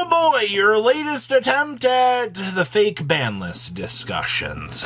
Oh boy, your latest attempt at the fake ban list discussions.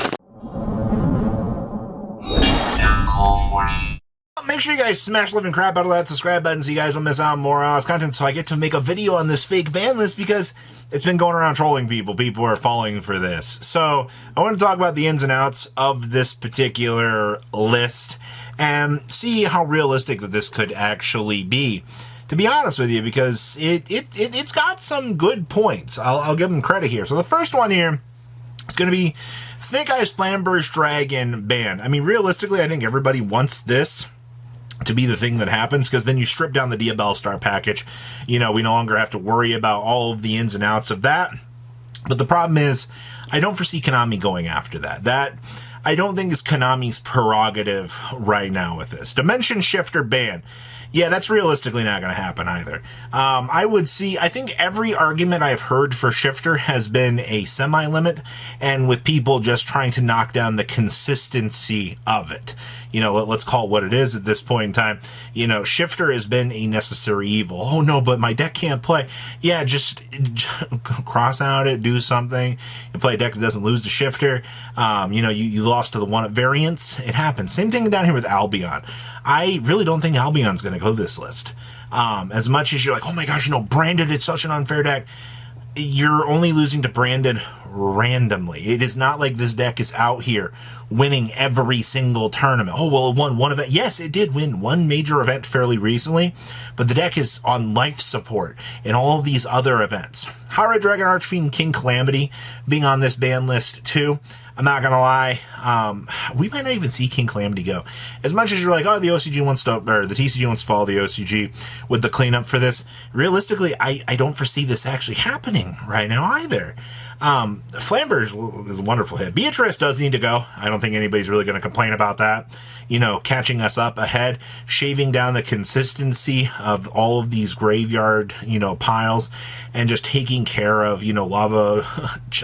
Make sure you guys smash the living crap out of that subscribe button so you guys don't miss out on more content, so I get to make a video on this fake ban list because it's been going around trolling people. People are falling for this. So I want to talk about the ins and outs of this particular list and see how realistic that this could actually be. To be honest with you, because it's got some good points. I'll give them credit here. So the first one here is going to be Snake Eyes Flamberge Dragon ban. I mean, realistically, I think everybody wants this to be the thing that happens, because then you strip down the Diabell Star package. You know, we no longer have to worry about all of the ins and outs of that. But the problem is, I don't foresee Konami going after that. That, I don't think, is Konami's prerogative right now with this. Dimension Shifter ban. Yeah, that's realistically not going to happen either. I think every argument I've heard for Shifter has been a semi-limit, and with people just trying to knock down the consistency of it. You know, let's call it what it is at this point in time. You know, Shifter has been a necessary evil. Oh no, but my deck can't play. Yeah, just cross out it, do something. You play a deck that doesn't lose the Shifter. You know, you lost to the one at variance. It happens. Same thing down here with Albion. I really don't think Albion's going to go this list. As much as you're like, oh my gosh, you know, Branded, it's such an unfair deck. You're only losing to Branded randomly. It is not like this deck is out here winning every single tournament. Oh, well, it won one event. Yes, it did win one major event fairly recently, but the deck is on life support in all of these other events. High Red Dragon Archfiend King Calamity being on this ban list too. I'm not gonna lie, we might not even see King Calamity go. As much as you're like, oh, the OCG wants to, or the TCG wants to follow the OCG with the cleanup for this, realistically, I don't foresee this actually happening right now either. Flamberge is a wonderful hit. Beatrice does need to go. I don't think anybody's really going to complain about that. You know, catching us up ahead, shaving down the consistency of all of these graveyard, you know, piles, and just taking care of, you know, Lava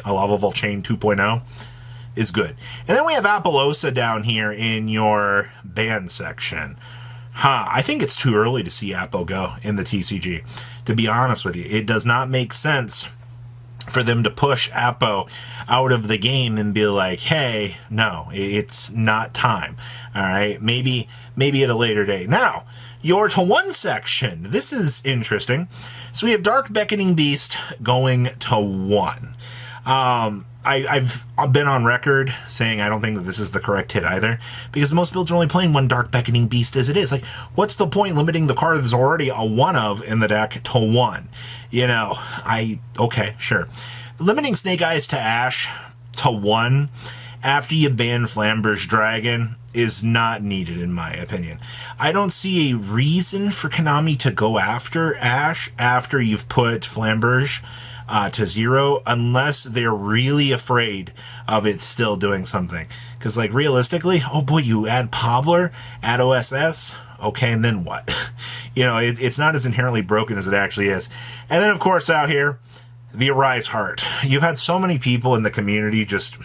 Vault Chain 2.0 is good. And then we have Apollousa down here in your ban section. I think it's too early to see Apo go in the TCG. To be honest with you, it does not make sense for them to push Apo out of the game and be like, hey, no, it's not time. All right, maybe at a later date. Now, your to one section. This is interesting. So we have Dark Beckoning Beast going to one. I've been on record saying I don't think that this is the correct hit either, because most builds are only playing one Dark Beckoning Beast as it is. Like, what's the point limiting the card that's already a one of in the deck to one? You know, okay, sure. Limiting Snake Eyes to Ash to one after you ban Flamberge Dragon is not needed, in my opinion. I don't see a reason for Konami to go after Ash after you've put Flamberge to zero, unless they're really afraid of it still doing something. Because, like, realistically, oh boy, you add Pobler, add OSS, okay, and then what? You know, it's not as inherently broken as it actually is. And then, of course, out here, the Arise Heart. You've had so many people in the community just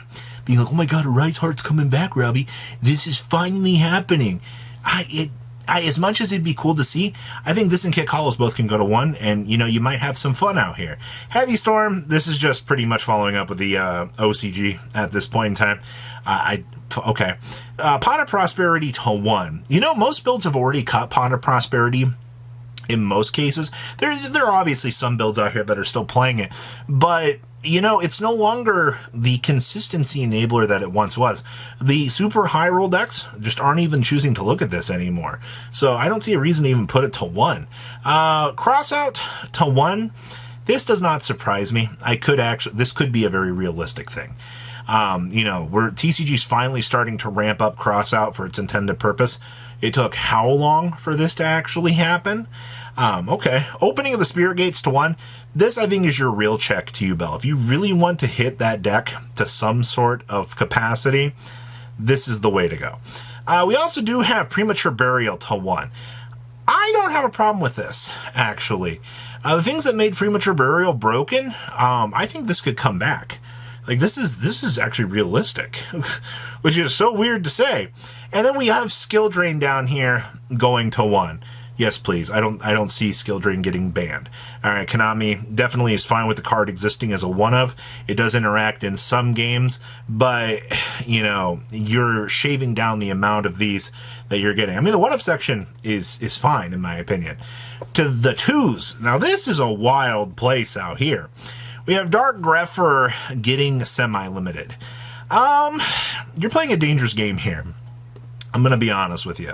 being like, oh my god, Arise Heart's coming back, Robbie. This is finally happening. As much as it'd be cool to see, I think this and Kick Hollows both can go to one, and, you know, you might have some fun out here. Heavy Storm, this is just pretty much following up with the OCG at this point in time. Okay. Pot of Prosperity to one. You know, most builds have already cut Pot of Prosperity in most cases. There are obviously some builds out here that are still playing it, but you know, it's no longer the consistency enabler that it once was. The super high roll decks just aren't even choosing to look at this anymore. So I don't see a reason to even put it to one. Cross out to one. This does not surprise me. This could be a very realistic thing. You know, TCG's finally starting to ramp up cross out for its intended purpose. It took how long for this to actually happen? Okay. Opening of the Spirit Gates to one. This, I think, is your real check to Yubel. If you really want to hit that deck to some sort of capacity, this is the way to go. We also do have Premature Burial to one. I don't have a problem with this, actually. The things that made Premature Burial broken, I think this could come back. Like, this is actually realistic, which is so weird to say. And then we have Skill Drain down here going to one. yes, please. I don't see skill drain getting banned. All right, Konami definitely is fine with the card existing as a one of. It does interact in some games, but you know, you're shaving down the amount of these that you're getting. I mean, the one of section is fine in my opinion. To the twos, now this is a wild place out here. We have Dark Grepher getting semi-limited. You're playing a dangerous game here. I'm going to be honest with you.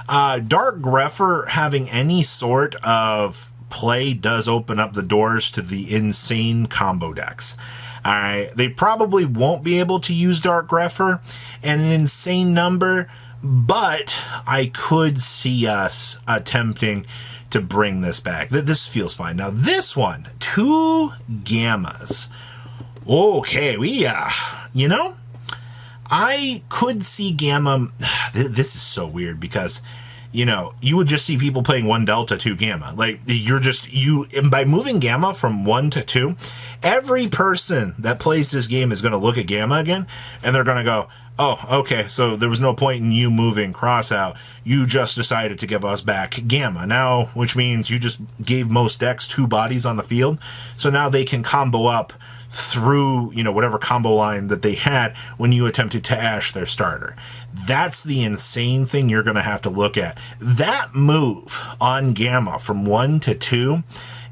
Dark Grepher having any sort of play does open up the doors to the insane combo decks. Alright, they probably won't be able to use Dark Grepher in an insane number, but I could see us attempting to bring this back. This feels fine. Now this one, 2 Gammas. Okay, you know, I could see Gamma. This is so weird because, you know, you would just see people playing 1 Delta, 2 Gamma. Like, by moving Gamma from 1 to 2, every person that plays this game is going to look at Gamma again, and they're going to go, oh, okay, so there was no point in you moving Cross out. You just decided to give us back Gamma. Now, which means you just gave most decks 2 bodies on the field, so now they can combo up through, you know, whatever combo line that they had when you attempted to Ash their starter. That's the insane thing you're going to have to look at. That move on Gamma from 1 to 2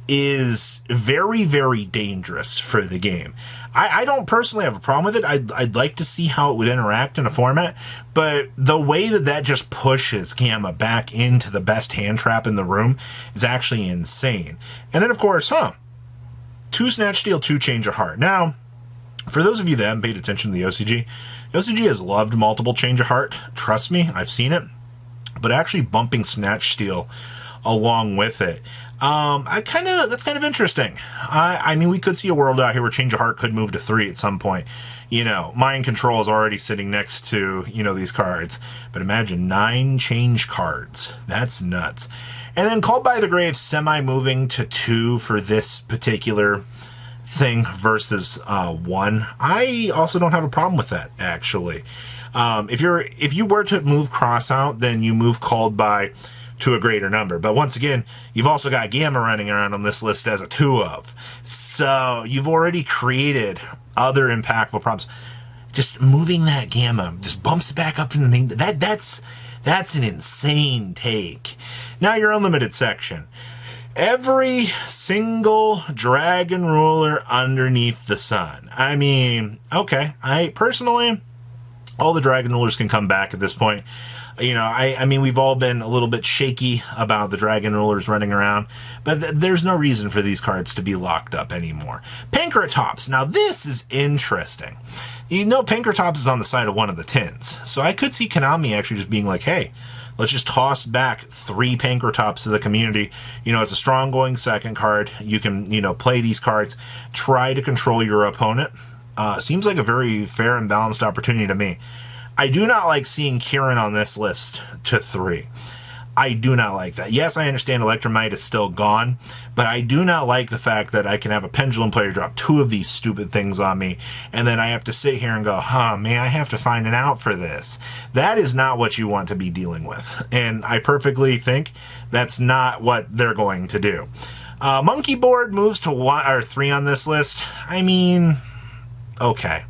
is very, very dangerous for the game. I don't personally have a problem with it. I'd like to see how it would interact in a format, but the way that just pushes Gamma back into the best hand trap in the room is actually insane. And then, of course, 2 Snatch Steal, 2 Change of Heart. Now, for those of you that haven't paid attention to the OCG has loved multiple Change of Heart. Trust me, I've seen it. But actually bumping Snatch Steal along with it, that's kind of interesting. I mean, we could see a world out here where Change of Heart could move to 3 at some point. You know, Mind Control is already sitting next to, you know, these cards. But imagine 9 change cards. That's nuts. And then Called by the Grave semi-moving to 2 for this particular thing versus 1. I also don't have a problem with that, actually. If you were to move Cross out, then you move Called by to a greater number. But once again, you've also got Gamma running around on this list as a 2 of. So you've already created other impactful problems. Just moving that Gamma just bumps it back up in the name. That's an insane take. Now your unlimited section. Every single Dragon Ruler underneath the sun. I mean, okay. Personally, all the Dragon Rulers can come back at this point. You know, I mean, we've all been a little bit shaky about the Dragon Rulers running around, but there's no reason for these cards to be locked up anymore. Pankratops. Now, this is interesting. You know, Pankratops is on the side of one of the tins, so I could see Konami actually just being like, hey, let's just toss back 3 Pankratops to the community. You know, it's a strong going second card. You can, you know, play these cards, try to control your opponent. Seems like a very fair and balanced opportunity to me. I do not like seeing Kieran on this list to 3. I do not like that. Yes, I understand Electromite is still gone, but I do not like the fact that I can have a Pendulum player drop 2 of these stupid things on me, and then I have to sit here and go, man, I have to find an out for this. That is not what you want to be dealing with, and I perfectly think that's not what they're going to do. Monkey Board moves to 1 or 3 on this list. I mean, okay.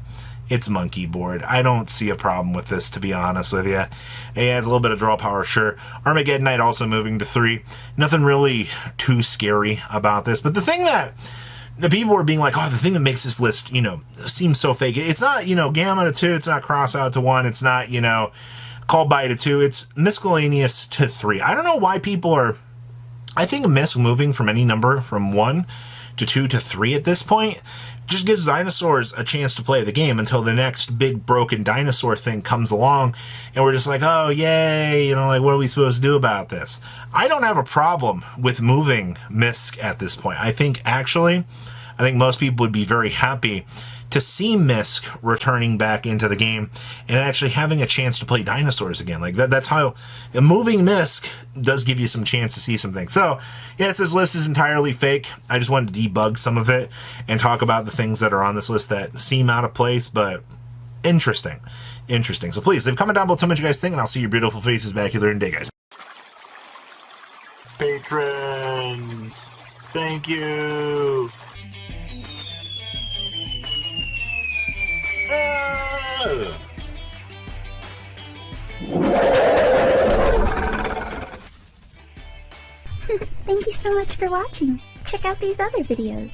It's Monkey Board. I don't see a problem with this, to be honest with you. It adds a little bit of draw power, sure. Armageddon Knight also moving to 3. Nothing really too scary about this. But the thing that the people were being like, the thing that makes this list, you know, seem so fake. It's not, you know, Gamma to 2. It's not Cross out to 1. It's not, you know, Called by to 2. It's Miscellaneous to 3. I don't know why people are... I think Misk moving from any number from 1 to 2 to 3 at this point just gives dinosaurs a chance to play the game until the next big broken dinosaur thing comes along, and we're just like, oh, yay, you know, like, what are we supposed to do about this? I don't have a problem with moving Misk at this point. I think most people would be very happy to see Misk returning back into the game and actually having a chance to play dinosaurs again. Like, that's how moving Misk does give you some chance to see some things. So, yes, this list is entirely fake. I just wanted to debug some of it and talk about the things that are on this list that seem out of place, but interesting. So please, leave a comment down below, tell me what you guys think, and I'll see your beautiful faces back here in a day, guys. Patrons, thank you. Thank you so much for watching. Check out these other videos.